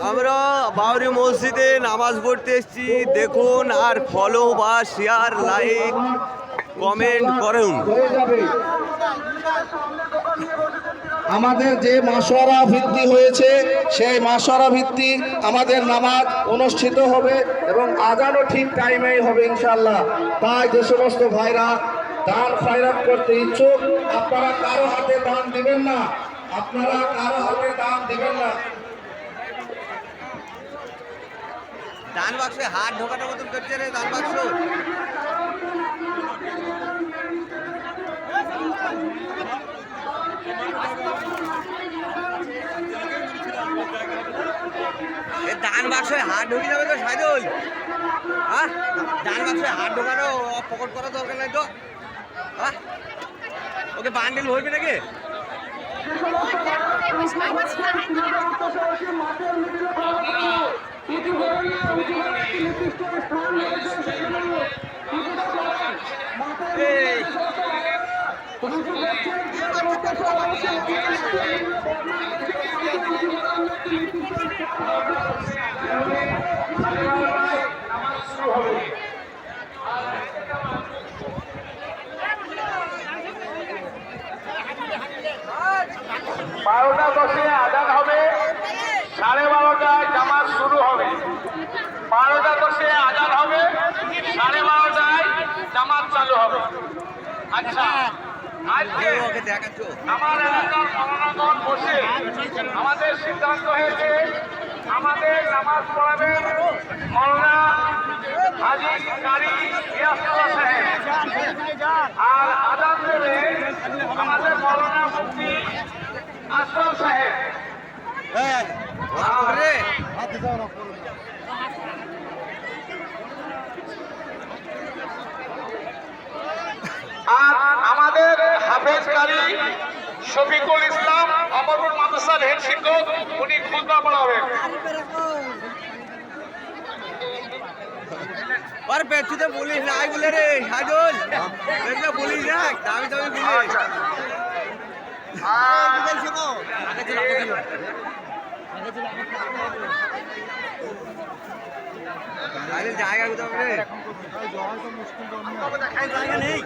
আমরা বাউরি মসজিদে নামাজ পড়তে এসেছি। দেখুন আর ফলো বা শেয়ার লাইক কমেন্ট করুন। আমাদের যে মাসওয়ারা ভিত্তি হয়েছে সেই মাসওয়ারা ভিত্তি আমাদের নামাজ অনুষ্ঠিত হবে এবং আজানও ঠিক টাইমেই হবে ইনশাআল্লাহ। তাই যে সমস্ত ভাইরা দান খয়রাত করতে ইচ্ছুক, আপনারা কারো হাতে দান দিবেন না, আপনারা কারো হাতে দান দিবেন না। দান বাক্সে হাত ঢোকানোর মতন করছে রে দান বাক্স। দান বাক্সে হাত ঢুকে যাবে তো সাইদুল। হ্যাঁ, দান বাক্সে হাত ঢোকানো পকেট করা দরকার নাই তো। হ্যাঁ, ওকে বান্ডিল ভরবি নাকি? বারোটা 10-এ আজান হবে, 12:30টায় জামাত শুরু হবে। 12টা 10-এ আজান হবে, 12:30টায় জামাত চালু হবে। আচ্ছা, আজকে আমার এলাকার মৌলানাগণ বসে আমাদের সিদ্ধান্ত হয়েছে আমাদের নামাজ পড়াবেন মৌলানা হাজী কারি ইয়াসুল্লাহ সাহেব, আর আজান দেবে আমাদের মৌলানা মুফতি আশরাফ সাহেব। আর আমাদের হাফেজ কারি শফিকুল ইসলাম অমরুল মাদ্রাসার হেড শিক্ষক, উনি খুতবা পড়াবেন। আর পেছুতে পুলিশ নাই বলে রে সাইদুল, পেছনে পুলিশ নাই, দামি দামি পুলিশ। জায়গা কোথাও রে জায়গা নেই।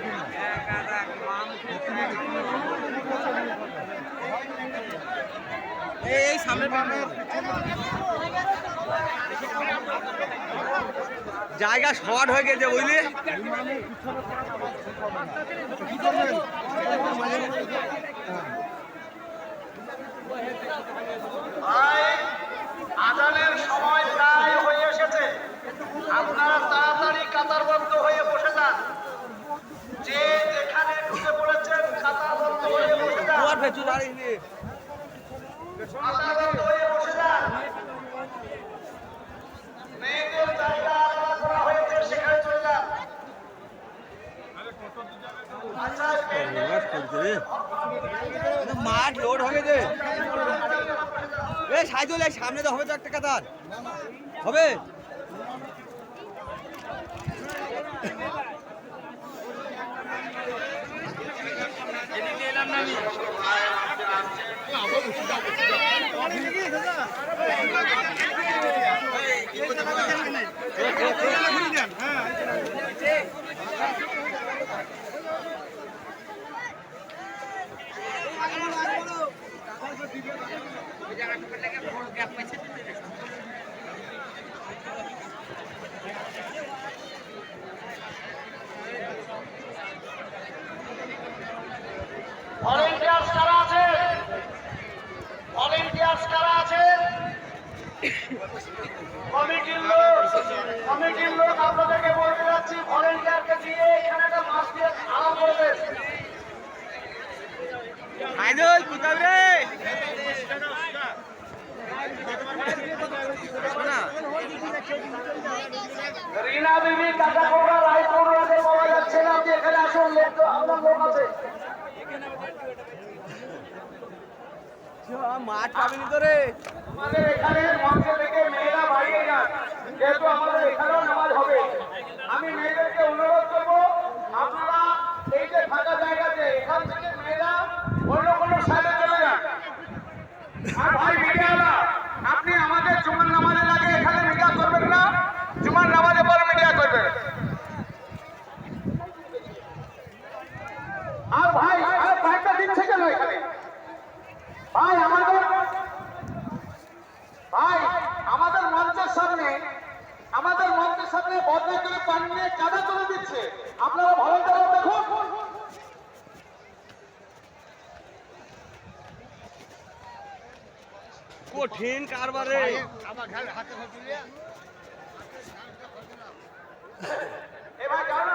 এই সামনে জায়গা শর্ট হয়ে গেছে বুঝলি। আজানের সময় প্রায় হয়ে এসেছে, আপনারা তাড়াতাড়ি কাতারবদ্ধ হয়ে বসে যান। যে যেখানে ঢুকে পড়েছেন কাতারবদ্ধ হয়ে বসে যান, কাতারবদ্ধ হয়ে বসে যান। মেয়েদের জায়গা আলাদা করা হয়েছে, সেখানে চলে যান। মাঠ লোড হয়ে গেছে। সাইদুল সামনে তো হবে তো একটা কাতার হবে। ভলেন্টিয়ার্স কারা আছে? ভলেন্টিয়ার্স কারা আছে? কমিটির লোক আপনাদেরকে বলতে যাচ্ছি, ভলেন্টিয়ারকে দিয়ে এখানে একটা মাছ দিয়ে আরাম করবে। সাইদুল কোথায় রে? রিনা বিবি কাকা কোবরা রায়পুর রোডে পাওয়া যাচ্ছে না, আপনি এখানে আসুন, লোক তো আপনার লোক আছে। মাঠ পাবেনি তো রে। আমাদের এখানে মঞ্চে থেকে মেয়েরা বাইরে যান, যেহেতু আমাদের এখানেও নামাজ হবে। আমি মেয়েদেরকে অনুরোধ করবো, আপনারা এই যে ফাঁকা জায়গাতে এখান থেকে মেয়েরা অন্য কোনো সাইডে চলে যান। আর ভাই মিডিয়ারা, আপনি আমাদের জুমার গাড়ি নিয়ে চাঁদা তুলে দিচ্ছে। আপনারা ভলেন্টিয়ার দেখুন। কঠিন কারবারে এবার যারা